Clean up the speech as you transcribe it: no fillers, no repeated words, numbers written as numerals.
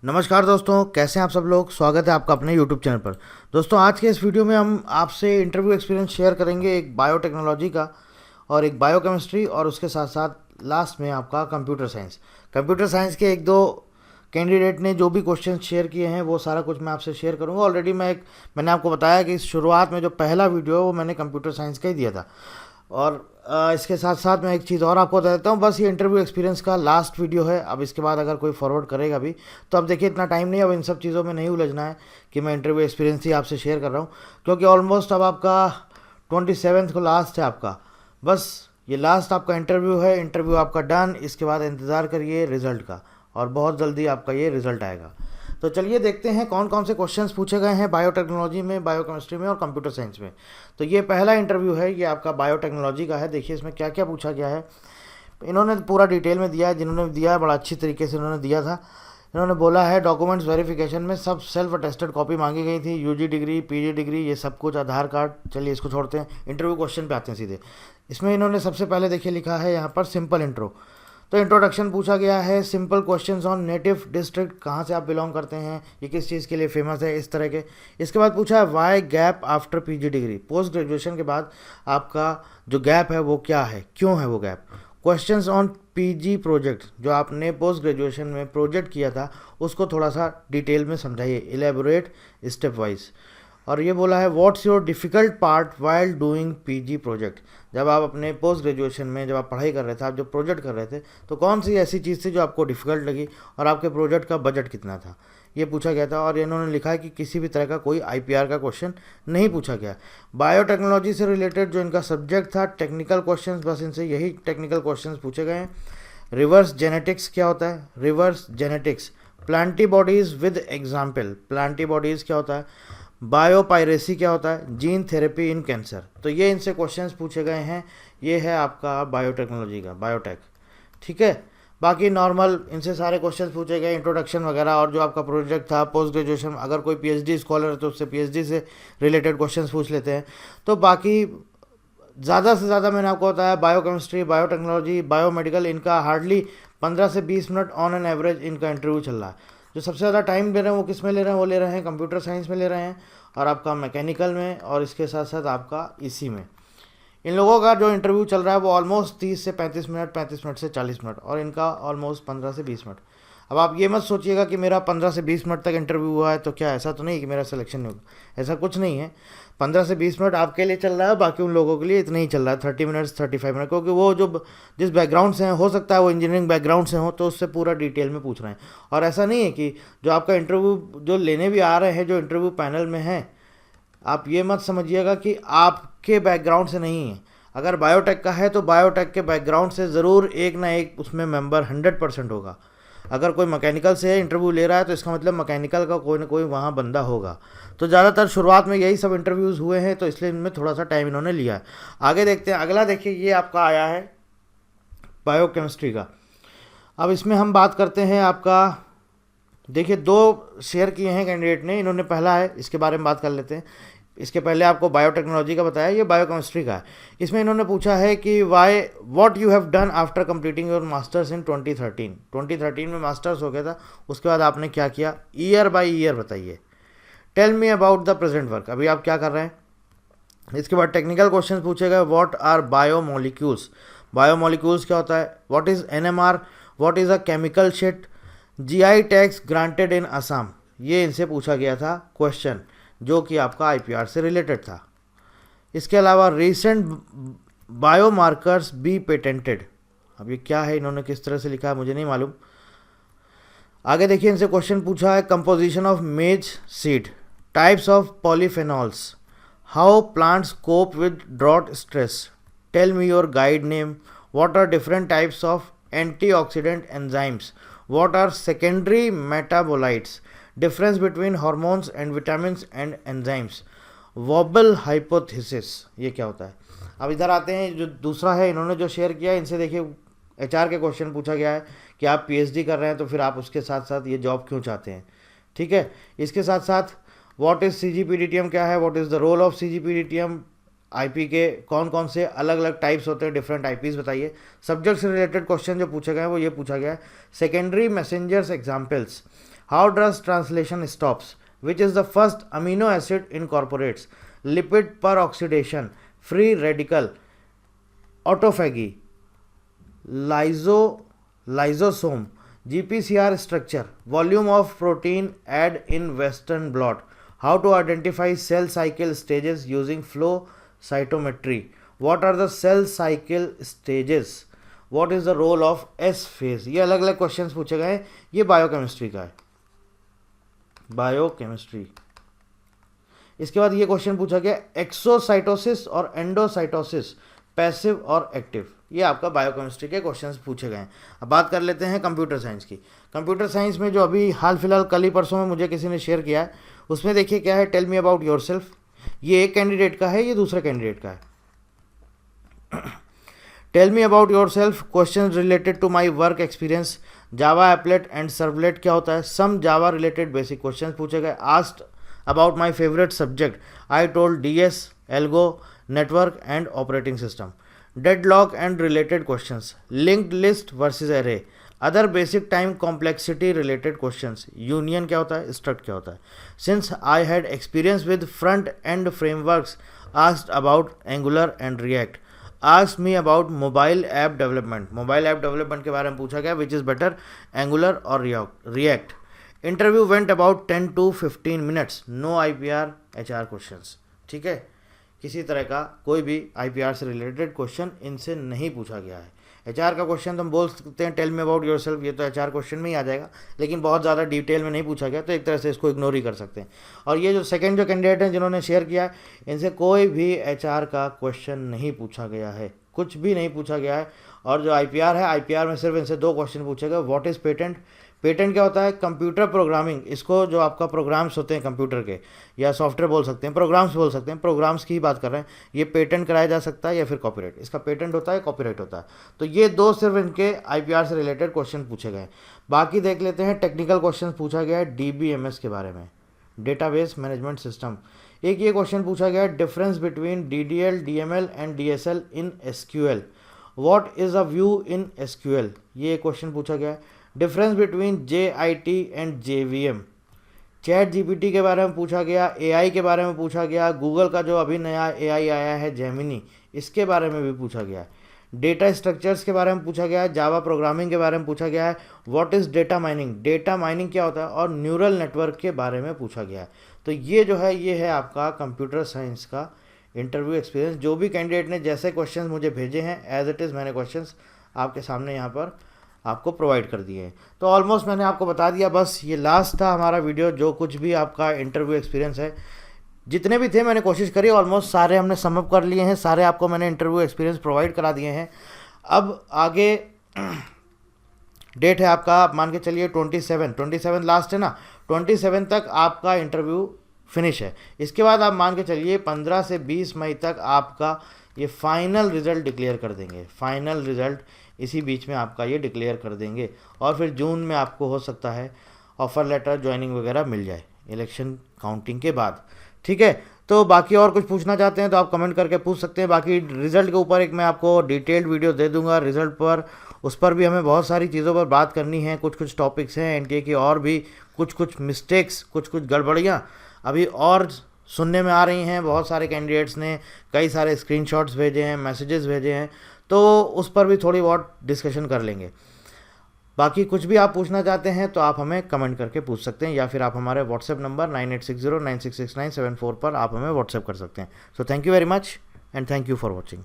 नमस्कार दोस्तों, कैसे हैं आप सब लोग। स्वागत है आपका अपने YouTube चैनल पर। दोस्तों, आज के इस वीडियो में हम आपसे इंटरव्यू एक्सपीरियंस शेयर करेंगे, एक बायोटेक्नोलॉजी का और एक बायोकेमिस्ट्री, और उसके साथ साथ लास्ट में आपका कंप्यूटर साइंस। कंप्यूटर साइंस के एक दो कैंडिडेट ने जो भी क्वेश्चन शेयर किए हैं वो सारा कुछ मैं आपसे शेयर करूंगा। ऑलरेडी मैंने आपको बताया कि शुरुआत में जो पहला वीडियो है वो मैंने कंप्यूटर साइंस का ही दिया था। और इसके साथ साथ मैं एक चीज़ और आपको बता देता हूँ, बस ये इंटरव्यू एक्सपीरियंस का लास्ट वीडियो है। अब इसके बाद अगर कोई फॉरवर्ड करेगा भी तो अब देखिए, इतना टाइम नहीं, अब इन सब चीज़ों में नहीं उलझना है कि मैं इंटरव्यू एक्सपीरियंस ही आपसे शेयर कर रहा हूँ, क्योंकि ऑलमोस्ट अब आपका 27 को लास्ट है आपका। बस ये लास्ट आपका इंटरव्यू है, इंटरव्यू आपका डन। इसके बाद इंतज़ार करिए रिज़ल्ट का, और बहुत जल्दी आपका ये रिज़ल्ट आएगा। तो चलिए देखते हैं कौन कौन से क्वेश्चंस पूछे गए हैं बायोटेक्नोलॉजी में, बायोकेमिस्ट्री में और कंप्यूटर साइंस में। तो ये पहला इंटरव्यू है, ये आपका बायोटेक्नोलॉजी का है। देखिए इसमें क्या क्या पूछा गया है, इन्होंने पूरा डिटेल में दिया है। जिन्होंने दिया है बड़ा अच्छी तरीके से इन्होंने दिया था। इन्होंने बोला है डॉक्यूमेंट्स वेरिफिकेशन में सब सेल्फ अटेस्टेड कॉपी मांगी गई थी, यूजी डिग्री, पीजी डिग्री, ये सब कुछ, आधार कार्ड। चलिए इसको छोड़ते हैं, इंटरव्यू क्वेश्चन पे आते हैं सीधे। इसमें इन्होंने सबसे पहले देखिए लिखा है यहाँ पर सिंपल इंट्रो। तो इंट्रोडक्शन पूछा गया है, simple questions on native district, कहाँ से आप बिलोंग करते हैं, ये किस चीज़ के लिए फेमस है, इस तरह के। इसके बाद पूछा है why gap after PG degree, post graduation के बाद आपका जो गैप है वो क्या है, क्यों है वो gap. Questions on PG project, जो आपने पोस्ट ग्रेजुएशन में प्रोजेक्ट किया था उसको थोड़ा सा डिटेल में समझाइए, इलेबोरेट स्टेप वाइज। और ये बोला है what's your difficult part while doing PG project, जब आप अपने पोस्ट ग्रेजुएशन में जब आप पढ़ाई कर रहे थे, आप जब प्रोजेक्ट कर रहे थे, तो कौन सी ऐसी चीज़ थी जो आपको डिफ़िकल्ट लगी, और आपके प्रोजेक्ट का बजट कितना था, ये पूछा गया था। और इन्होंने लिखा है कि किसी भी तरह का कोई आईपीआर का क्वेश्चन नहीं पूछा गया। बायोटेक्नोलॉजी से रिलेटेड जो इनका सब्जेक्ट था, टेक्निकल क्वेश्चन, बस इनसे यही टेक्निकल क्वेश्चन पूछे गए हैं। रिवर्स जेनेटिक्स क्या होता है, रिवर्स जेनेटिक्स, प्लांटीबॉडीज़ विद एग्जाम्पल, प्लांटीबॉडीज़ क्या होता है, बायोपायरेसी क्या होता है, जीन थेरेपी इन कैंसर। तो ये इनसे क्वेश्चंस पूछे गए हैं। ये है आपका बायोटेक्नोलॉजी का, बायोटेक, ठीक है। बाकी नॉर्मल इनसे सारे क्वेश्चंस पूछे गए, इंट्रोडक्शन वगैरह, और जो आपका प्रोजेक्ट था पोस्ट ग्रेजुएशन, अगर कोई पीएचडी स्कॉलर है तो उससे पीएचडी से रिलेटेड क्वेश्चंस पूछ लेते हैं। तो बाकी ज़्यादा से ज़्यादा मैंने आपको बताया बायोकेमिस्ट्री, बायोटेक्नोलॉजी, बायोमेडिकल, इनका हार्डली 15 से 20 मिनट ऑन एन एवरेज इनका इंटरव्यू चल रहा है। जो सबसे ज़्यादा टाइम ले रहे हैं वो किस में ले रहे हैं, वो ले रहे हैं कंप्यूटर साइंस में ले रहे हैं, और आपका मैकेनिकल में, और इसके साथ साथ आपका इसी में। इन लोगों का जो इंटरव्यू चल रहा है वो ऑलमोस्ट 30 से 35 मिनट, 35 मिनट से 40 मिनट, और इनका ऑलमोस्ट 15 से 20 मिनट। अब आप ये मत सोचिएगा कि मेरा 15 से 20 मिनट तक इंटरव्यू हुआ है तो क्या ऐसा तो नहीं कि मेरा सिलेक्शन नहीं होगा, ऐसा कुछ नहीं है। 15 से 20 मिनट आपके लिए चल रहा है, बाकी उन लोगों के लिए इतना ही चल रहा है, 30 मिनट्स 35 मिनट, क्योंकि वो जो जिस बैकग्राउंड से हैं, हो सकता है वो इंजीनियरिंग बैकग्राउंड से हो, तो उससे पूरा डिटेल में पूछ रहे हैं। और ऐसा नहीं है कि जो आपका इंटरव्यू जो लेने भी आ रहे हैं, जो इंटरव्यू पैनल में हैं, आप ये मत समझिएगा कि आपके बैकग्राउंड से नहीं है। अगर बायोटेक का है तो बायोटेक के बैकग्राउंड से ज़रूर एक ना एक उसमें मेंबर 100% होगा। अगर कोई मैकेनिकल से इंटरव्यू ले रहा है तो इसका मतलब मैकेनिकल का कोई ना कोई वहाँ बंदा होगा। तो ज़्यादातर शुरुआत में यही सब इंटरव्यूज़ हुए हैं, तो इसलिए इनमें थोड़ा सा टाइम इन्होंने लिया है। आगे देखते हैं, अगला देखिए, ये आपका आया है बायोकेमिस्ट्री का। अब इसमें हम बात करते हैं आपका, देखिए 2 शेयर किए हैं कैंडिडेट ने, इन्होंने पहला है, इसके बारे में बात कर लेते हैं। इसके पहले आपको बायोटेक्नोलॉजी का बताया, ये बायोकेमिस्ट्री का है। इसमें इन्होंने पूछा है कि why what you have done after completing your masters in 2013 में मास्टर्स हो गया था, उसके बाद आपने क्या किया, ईयर बाय ईयर बताइए। Tell me about the present work, अभी आप क्या कर रहे हैं। इसके बाद टेक्निकल क्वेश्चन पूछे गए, व्हाट आर बायोमोलिक्यूल्स, बायोमोलिक्यूल्स क्या होता है, what is NMR, what is a chemical sheet, GI tags granted in Assam. ये इनसे पूछा गया था क्वेश्चन, जो कि आपका आईपीआर से रिलेटेड था। इसके अलावा रीसेंट बायोमार्कर्स बी पेटेंटेड, अब ये क्या है, इन्होंने किस तरह से लिखा है मुझे नहीं मालूम। आगे देखिए, इनसे क्वेश्चन पूछा है composition of maize seed, types of polyphenols, how plants cope with drought stress, tell me your guide name, what are different types of antioxidant enzymes, what are secondary metabolites, difference between hormones and vitamins and enzymes, wobble hypothesis, ये क्या होता है। अब इधर आते हैं, जो दूसरा है इन्होंने जो शेयर किया, इनसे देखिए एचआर के क्वेश्चन पूछा गया है कि आप पीएचडी कर रहे हैं तो फिर आप उसके साथ साथ ये जॉब क्यों चाहते हैं, ठीक है। इसके साथ साथ व्हाट इज़ सीजीपीडीटीएम क्या है, what is the role of CGPDTM, IP के कौन कौन से अलग अलग टाइप्स होते हैं, डिफरेंट आईपीज बताइए। सब्जेक्ट से रिलेटेड क्वेश्चन जो पूछे गए हैं वो ये पूछा गया है, secondary messengers examples, how drugs translation stops, which is the first amino acid incorporates, lipid peroxidation, free radical, autophagy, lysosome, GPCR structure, volume of protein add in western blot, how to identify cell cycle stages using flow cytometry, what are the cell cycle stages, what is the role of S phase। ये अलग अलग questions पूछे गए हैं, ये biochemistry का है, biochemistry. इसके बाद ये क्वेश्चन पूछा गया एक्सोसाइटोसिस और एंडोसाइटोसिस, पैसिव और एक्टिव। ये आपका बायोकेमिस्ट्री के क्वेश्चंस पूछे गए हैं। अब बात कर लेते हैं कंप्यूटर साइंस की। कंप्यूटर साइंस में जो अभी हाल फिलहाल कल ही परसों में मुझे किसी ने शेयर किया है, उसमें देखिए क्या है, टेल मी अबाउट योरसेल्फ। ये एक कैंडिडेट का है, ये दूसरे कैंडिडेट का है। Tell me about yourself, question related to my work experience, Java applet and servlet क्या होता है, some Java related basic question पूछे गए। Asked about my favourite subject, I told DS, algo, network and operating system. Deadlock and related questions, linked list versus array, other basic time complexity related questions, union क्या होता है, struct क्या होता है। Since I had experience with front and frameworks, asked about Angular and React. Asked me about mobile app development, mobile app development के बारे में पूछा गया, which is better Angular or React. Interview went about 10 to 15 minutes, no IPR HR questions. ठीक है, किसी तरह का कोई भी IPR से रिलेटेड क्वेश्चन इनसे नहीं पूछा गया है। HR का क्वेश्चन तो हम बोल सकते हैं टेल मी अबाउट योरसेल्फ, ये तो HR क्वेश्चन में ही आ जाएगा, लेकिन बहुत ज़्यादा डिटेल में नहीं पूछा गया, तो एक तरह से इसको इग्नोर ही कर सकते हैं। और ये जो सेकंड जो कैंडिडेट हैं जिन्होंने शेयर किया है, इनसे कोई भी HR का क्वेश्चन नहीं पूछा गया है, कुछ भी नहीं पूछा गया है। और जो IPR है, IPR में सिर्फ इनसे 2 क्वेश्चन पूछे गए। व्हाट इज़ पेटेंट, पेटेंट क्या होता है, कंप्यूटर प्रोग्रामिंग, इसको जो आपका प्रोग्राम्स होते हैं कंप्यूटर के या सॉफ्टवेयर बोल सकते हैं, प्रोग्राम्स बोल सकते हैं, प्रोग्राम्स की ही बात कर रहे हैं। ये पेटेंट कराया जा सकता है या फिर कॉपीराइट, इसका पेटेंट होता है, कॉपीराइट होता है। तो ये 2 सिर्फ इनके IPR से रिलेटेड क्वेश्चन पूछे गए। बाकी देख लेते हैं, टेक्निकल क्वेश्चन पूछा गया है DBMS के बारे में, डेटाबेस मैनेजमेंट सिस्टम। एक ये क्वेश्चन पूछा गया है, difference between DDL, DML and DSL in SQL, what is a view in SQL, ये क्वेश्चन पूछा गया है। Difference between JIT and JVM, chat GPT के बारे में पूछा गया, AI के बारे में पूछा गया, गूगल का जो अभी नया AI आया है जेमिनी, इसके बारे में भी पूछा गया है। डेटा स्ट्रक्चर्स के बारे में पूछा गया है, जावा प्रोग्रामिंग के बारे में पूछा गया है, what is data mining, data mining क्या होता है, और न्यूरल नेटवर्क के बारे में पूछा गया है। तो ये जो है, ये है आपका कंप्यूटर साइंस का इंटरव्यू एक्सपीरियंस। जो भी कैंडिडेट ने जैसे क्वेश्चन मुझे भेजे हैं, एज इट इज़ मैंने क्वेश्चन आपके सामने यहाँ पर आपको प्रोवाइड कर दिए हैं। तो ऑलमोस्ट मैंने आपको बता दिया, बस ये लास्ट था हमारा वीडियो। जो कुछ भी आपका इंटरव्यू एक्सपीरियंस है, जितने भी थे मैंने कोशिश करी, ऑलमोस्ट सारे हमने सम अप कर लिए हैं, सारे आपको मैंने इंटरव्यू एक्सपीरियंस प्रोवाइड करा दिए हैं। अब आगे डेट है आपका, आप मान के चलिए 27 लास्ट है ना, 27 तक आपका इंटरव्यू फिनिश है। इसके बाद आप मान के चलिए 15 से 20 मई तक आपका ये फाइनल रिज़ल्ट डिक्लेयर कर देंगे। फाइनल रिज़ल्ट इसी बीच में आपका ये डिक्लेयर कर देंगे, और फिर जून में आपको हो सकता है ऑफ़र लेटर, ज्वाइनिंग वगैरह मिल जाए इलेक्शन काउंटिंग के बाद। ठीक है, तो बाकी और कुछ पूछना चाहते हैं तो आप कमेंट करके पूछ सकते हैं। बाकी रिज़ल्ट के ऊपर एक मैं आपको डिटेल्ड वीडियो दे दूंगा रिज़ल्ट पर, उस पर भी हमें बहुत सारी चीज़ों पर बात करनी है। कुछ टॉपिक्स हैं NTA की, और भी कुछ मिस्टेक्स, कुछ गड़बड़ियाँ अभी और सुनने में आ रही हैं। बहुत सारे कैंडिडेट्स ने कई सारे स्क्रीनशॉट्स भेजे हैं, मैसेजेस भेजे हैं, तो उस पर भी थोड़ी बहुत डिस्कशन कर लेंगे। बाकी कुछ भी आप पूछना चाहते हैं तो आप हमें कमेंट करके पूछ सकते हैं, या फिर आप हमारे व्हाट्सएप नंबर 9860966974 पर आप हमें व्हाट्सएप कर सकते हैं। So thank you very much and thank you for watching.